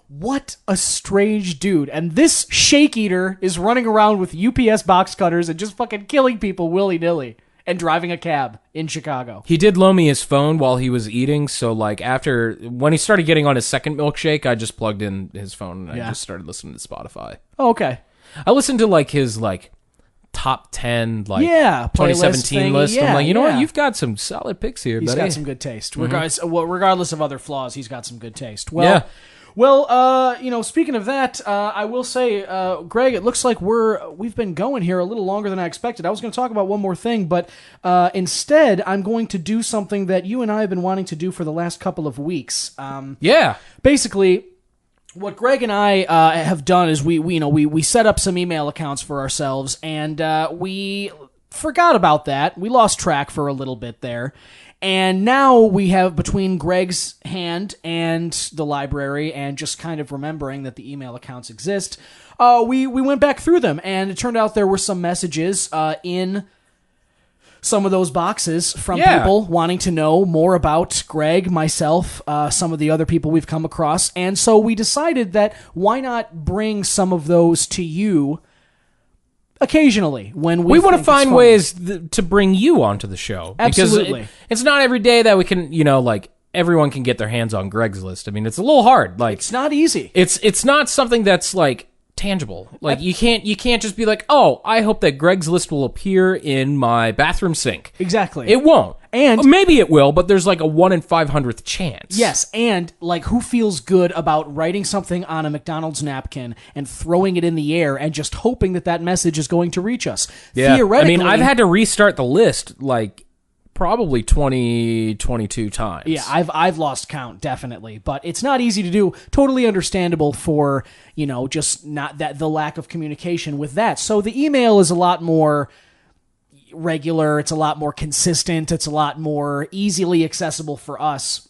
What a strange dude. And this shake eater is running around with UPS box cutters and just fucking killing people willy-nilly and driving a cab in Chicago. He did loan me his phone while he was eating, so when he started getting on his second milkshake, I just plugged in his phone and I just started listening to Spotify. Oh, okay. I listened to his top 10 playlist 2017 thingy. list. Yeah, I'm you know yeah. what? You've got some solid picks here, He's buddy. got some good taste. Regardless of other flaws, he's got some good taste. Well, speaking of that, I will say, Greg, it looks like we've been going here a little longer than I expected. I was going to talk about one more thing, but instead, I'm going to do something that you and I have been wanting to do for the last couple of weeks. Basically, what Greg and I have done is we set up some email accounts for ourselves, and we forgot about that. We lost track for a little bit there. And now we have, between Greg's hand and the library and just kind of remembering that the email accounts exist, we went back through them, and it turned out there were some messages in some of those boxes from people wanting to know more about Greg, myself, some of the other people we've come across. And so we decided that why not bring some of those to you occasionally when we want to think find it's fun. ways to bring you onto the show. Absolutely. Because it's not every day that we can, everyone can get their hands on Greg's list. I mean, it's a little hard. It's not easy. It's not something that's tangible. You can't just be oh, I hope that Greg's list will appear in my bathroom sink. Exactly. It won't. And maybe it will, but there's a 1 in 500th chance. yes, and who feels good about writing something on a McDonald's napkin and throwing it in the air and just hoping that message is going to reach us? Yeah. Theoretically, I mean, I've had to restart the list probably 22 times. Yeah, I've lost count, definitely, but it's not easy to do. Totally understandable for, just not the lack of communication with that. So the email is a lot more regular, it's a lot more consistent, it's a lot more easily accessible for us.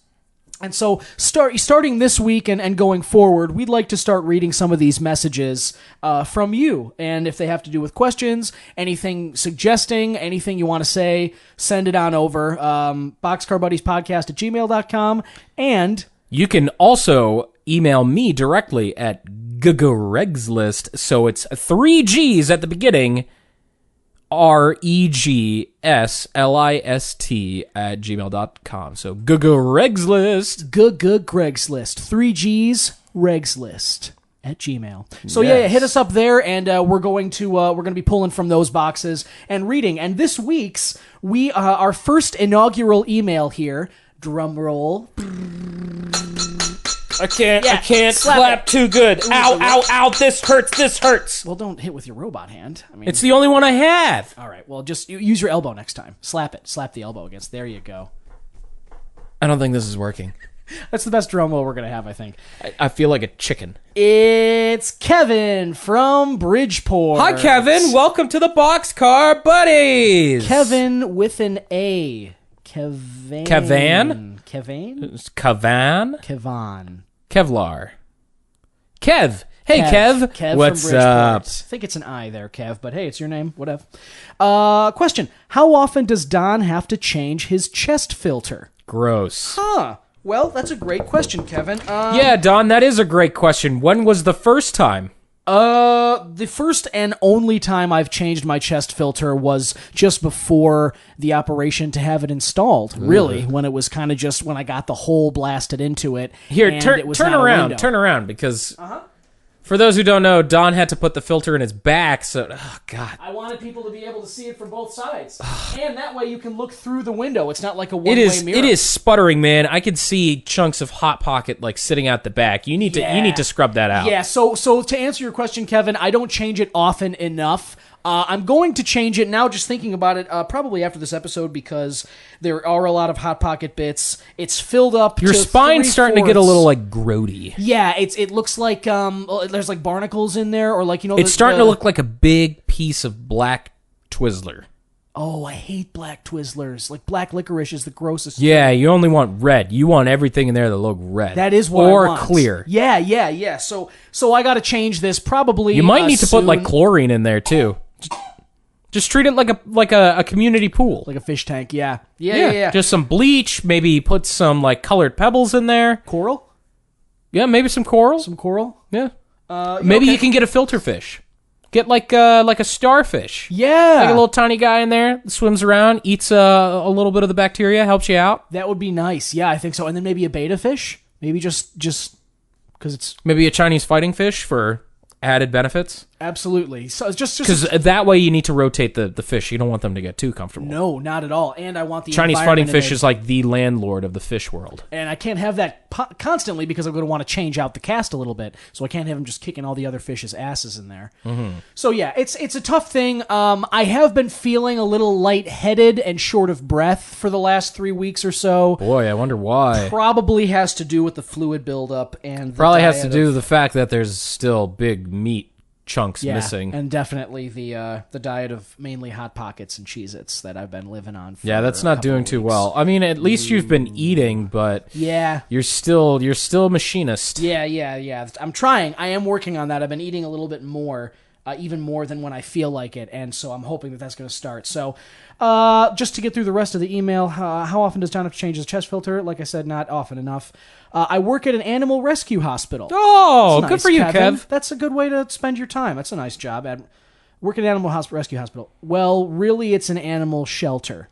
And so starting this week and going forward, we'd like to start reading some of these messages from you. And if they have to do with questions, anything suggesting, anything you want to say, send it on over. BoxcarBuddiesPodcast@gmail.com. And you can also email me directly at GGGregslist. So it's 3 G's at the beginning. REGSLIST @gmail.com. So GGGregslist. GGGregslist. 3 G's Regslist @gmail. So yeah, hit us up there, and we're going to be pulling from those boxes and reading. And this week's our first inaugural email here. Drum roll. I can't slap too good. Ow, this hurts. Well, don't hit with your robot hand. I mean, It's the only one I have. all right. Well, just use your elbow next time. Slap the elbow against. There you go. I don't think this is working. That's the best drum roll we're going to have, I think. I feel like a chicken. It's Kevin from Bridgeport. Hi, Kevin. Welcome to the Boxcar Buddies. Kevin with an A. Kevin. Kevan? Kevin? It's Kavan? Kevan. Kevlar. Kev. Hey, Kev. Kev What's from Bridgeport. up? I think it's an I there, Kev, but hey, it's your name. Whatever. Question. How often does Don have to change his chest filter? Gross. Huh. Well, that's a great question, Kevin. Yeah, Don, that is a great question. When was the first time? The first and only time I've changed my chest filter was just before the operation to have it installed. Really, when it was kind of just when I got the hole blasted into it. Here, and turn it was turn not a around. window. Turn around, because for those who don't know, Don had to put the filter in his back, so... Oh, God. I wanted people to be able to see it from both sides, and that way you can look through the window. It's not like a one-way mirror. It is sputtering, man. I could see chunks of Hot Pocket, like, sitting out the back. You need to scrub that out. Yeah, so to answer your question, Kevin, I don't change it often enough. I'm going to change it now, just thinking about it, probably after this episode, because there are a lot of Hot Pocket bits. It's filled up Your to spine's starting to get a 3/4. little, like, grody. Yeah, it looks like there's like barnacles in there, or like, you know, It's starting to look like a big piece of black Twizzler. Oh, I hate black Twizzlers. Like black licorice is the grossest. Yeah, you only want red. You want everything in there to look red. That is what or I want. clear. Yeah. So I got to change this probably. You might need to put soon. like chlorine in there too. Just treat it like a community pool. Like a fish tank. Yeah. Just some bleach. Maybe put some like colored pebbles in there. Coral. Yeah, maybe some coral. Some coral. Yeah. Maybe okay. you can get a filter fish. Get like a starfish. Yeah. Like a little tiny guy in there, swims around, eats a little bit of the bacteria, helps you out. That would be nice. Yeah, I think so. And then maybe a beta fish. Maybe just because it's Maybe a Chinese fighting fish for added benefits. absolutely. So it's just Because that way you need to rotate the fish. You don't want them to get too comfortable. no, not at all. And I want the Chinese environment fighting in fish it. is like the landlord of the fish world. And I can't have that constantly because I'm going to want to change out the cast a little bit. So I can't have him just kicking all the other fish's asses in there. Mm-hmm. So yeah, it's a tough thing. I have been feeling a little lightheaded and short of breath for the last 3 weeks or so. Boy, I wonder why. Probably has to do with the fluid buildup and the Probably has to diet do of- with the fact that there's still big meat chunks yeah, missing. and definitely the diet of mainly Hot Pockets and Cheez-Its that I've been living on. For Yeah, that's a not couple doing of too weeks. well. I mean, at least you've been eating, but Yeah. you're still a machinist. Yeah. I'm trying. I am working on that. I've been eating a little bit more, even more than when I feel like it, and so I'm hoping that that's going to start. So, just to get through the rest of the email, how often does John have to change his chest filter? Like I said, not often enough. I work at an animal rescue hospital. Oh, That's good nice, for you, Kevin. Kev. That's a good way to spend your time. That's a nice job. Work at an animal rescue hospital. Well, really, it's an animal shelter.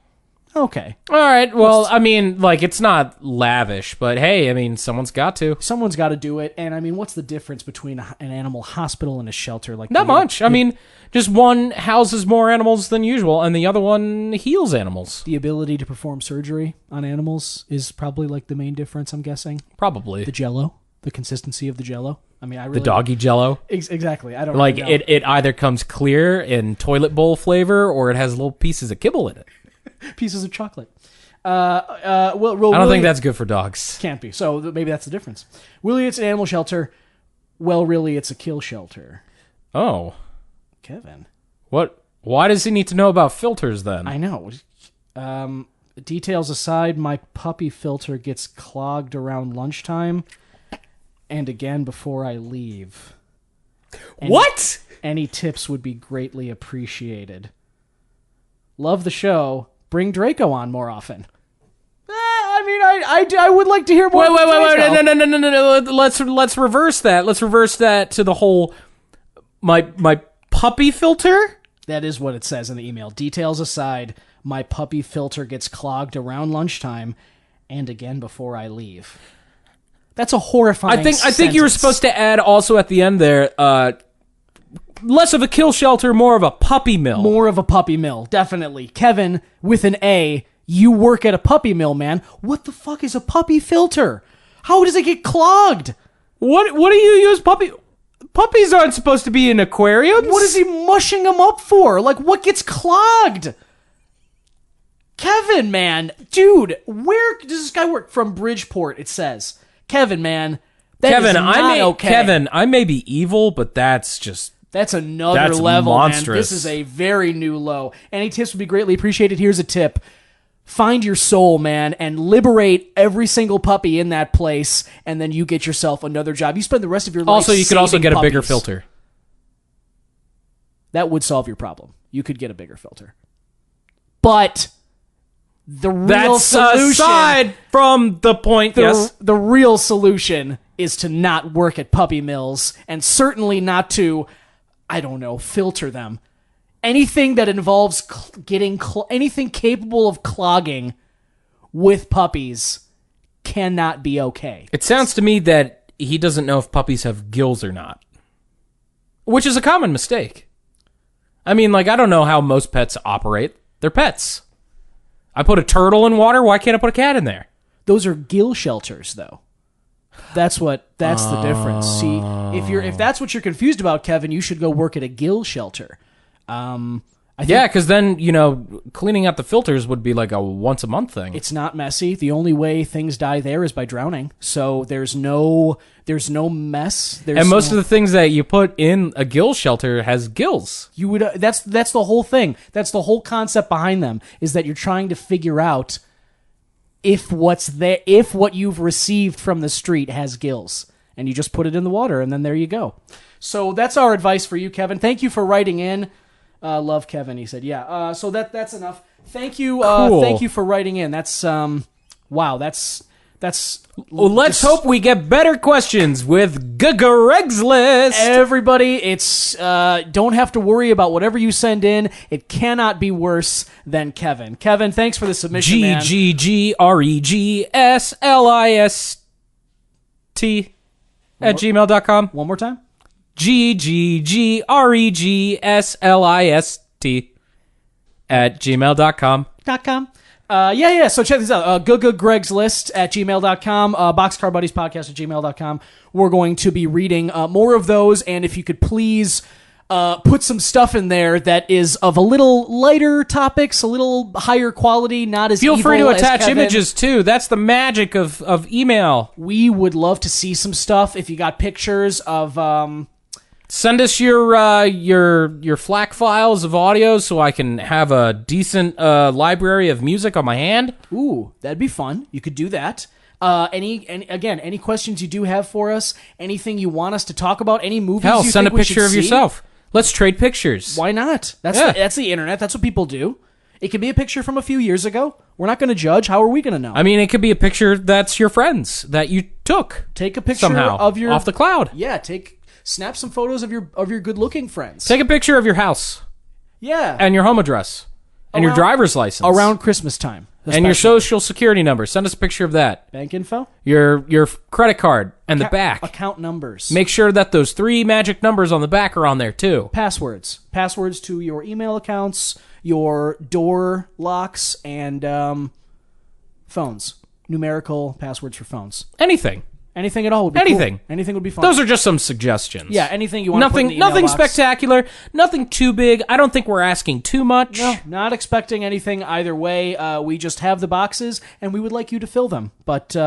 Okay. All right. Well, I mean, like, it's not lavish, but hey, I mean, someone's got to. Someone's got to do it, and I mean, what's the difference between an animal hospital and a shelter? Like Not much. I mean, just one houses more animals than usual, and the other one heals animals. the ability to perform surgery on animals is probably like the main difference. I'm guessing Probably. the Jello, the consistency of the Jello. I mean, I really The doggy jello. exactly. I don't Like, really know. it either comes clear in toilet bowl flavor or it has little pieces of kibble in it. Pieces of chocolate. Well, I don't think that's good for dogs. can't be. So maybe that's the difference. Really, it's an animal shelter. Well, really, it's a kill shelter. Oh. Kevin, What? Why does he need to know about filters then? I know. Details aside, my puppy filter gets clogged around lunchtime, and again before I leave. What? Any tips would be greatly appreciated. Love the show. Bring Draco on more often. I mean, I would like to hear more. Wait, from Draco. no. Let's reverse that. Let's reverse that to the whole my puppy filter? That is what it says in the email. Details aside, my puppy filter gets clogged around lunchtime, and again before I leave. That's a horrifying. I think you were supposed to add also at the end there less of a kill shelter, more of a puppy mill. More of a puppy mill, definitely. Kevin, with an A, you work at a puppy mill, man. What the fuck is a puppy filter? How does it get clogged? What do you use Puppies aren't supposed to be in aquariums. What is he mushing them up for? Like, what gets clogged? Kevin, man. Dude, where does this guy work? From Bridgeport, it says. Kevin, man. That is not okay. Kevin, I may be evil, but that's another level, monstrous. man. This is a very new low. Any tips would be greatly appreciated. Here's a tip. Find your soul, man, and liberate every single puppy in that place, and then you get yourself another job. You spend the rest of your life Also, you could also saving get a bigger puppies. filter. That would solve your problem. You could get a bigger filter. But the real solution... aside from the point, yes. The real solution is to not work at puppy mills, and certainly not to, I don't know, filter them. Anything that involves anything capable of clogging with puppies cannot be okay. It sounds to me that he doesn't know if puppies have gills or not, which is a common mistake. I mean, like, I don't know how most pets operate. They're pets. I put a turtle in water. Why can't I put a cat in there? Those are gill shelters, though. That's the difference. See, if that's what you're confused about, Kevin, you should go work at a gill shelter. Yeah, because then, cleaning out the filters would be like a once a month thing. It's not messy. The only way things die there is by drowning. So there's no mess. And most of the things that you put in a gill shelter has gills. You would that's the whole thing. That's the whole concept behind them, is that you're trying to figure out if what you've received from the street has gills, and you just put it in the water, and then there you go. So that's our advice for you, Kevin. Thank you for writing in. Love Kevin, he said. Yeah. So that's enough. Thank you. Cool. Thank you for writing in. That's wow. That's. Well, let's hope we get better questions with GGGregslist. Everybody, it's don't have to worry about whatever you send in. It cannot be worse than Kevin. Kevin, thanks for the submission, man. GGGregslist at gmail.com. One more time. GGGregslist at gmail.com. Yeah. So check this out. GGGregslist at gmail.com. Boxcar Buddies Podcast at gmail.com. We're going to be reading more of those. And if you could please put some stuff in there that is of a little lighter topics, a little higher quality, not as Feel evil free to as attach Kevin. images too. That's the magic of email. We would love to see some stuff. If you got pictures of... Send us your FLAC files of audio so I can have a decent library of music on my hand. Ooh, that'd be fun. You could do that. Any questions you do have for us, anything you want us to talk about, any movies Hell, you send think a we should picture of see? yourself. Let's trade pictures. Why not? Yeah. That's the internet. That's what people do. It could be a picture from a few years ago. We're not going to judge. How are we going to know? I mean, it could be a picture that's your friends that you took. Take a picture somehow of your off the cloud. Yeah, snap some photos of your good-looking friends. Take a picture of your house. Yeah. And your home address. And your driver's license. Around Christmas time. And your social security number. Send us a picture of that. Bank info? Your credit card and the back. Account numbers. Make sure that those 3 magic numbers on the back are on there too. Passwords. Passwords to your email accounts, your door locks, and phones. Numerical passwords for phones. Anything at all would be Anything. Cool. Anything would be fun. Those are just some suggestions. Yeah, anything you want to put in the email Nothing box. spectacular. Nothing too big. I don't think we're asking too much. No, not expecting anything either way. We just have the boxes, and we would like you to fill them. But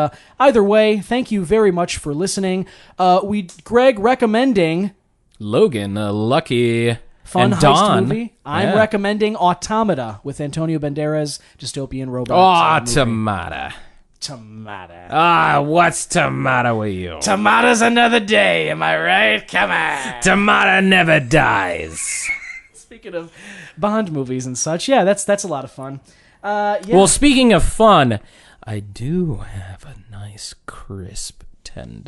either way, thank you very much for listening. Greg recommending... Logan, Lucky, Fun and heist Don. movie. I'm recommending Automata with Antonio Banderas, dystopian robot. Automata. Automata. What's tomato with you? Tomato's another day, am I right? Come on. Tomato never dies. Speaking of Bond movies and such, yeah, that's a lot of fun. Yeah. Well, speaking of fun, I do have a nice crisp $10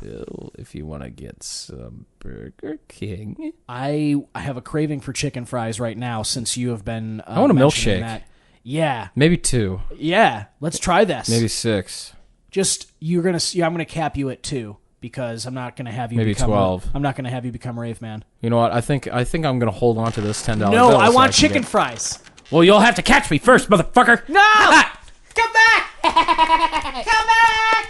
bill if you want to get some Burger King. I have a craving for chicken fries right now since you have been I want a mentioning milkshake. that. Yeah. Maybe 2. Yeah, let's try this. Maybe 6. I'm gonna cap you at 2 because I'm not gonna have you Maybe become 12. I'm not gonna have you become Rave Man. You know what? I think I'm gonna hold on to this $10 bill. No, I so want can chicken get- fries. Well, you'll have to catch me first, motherfucker. No! Come back! Come back!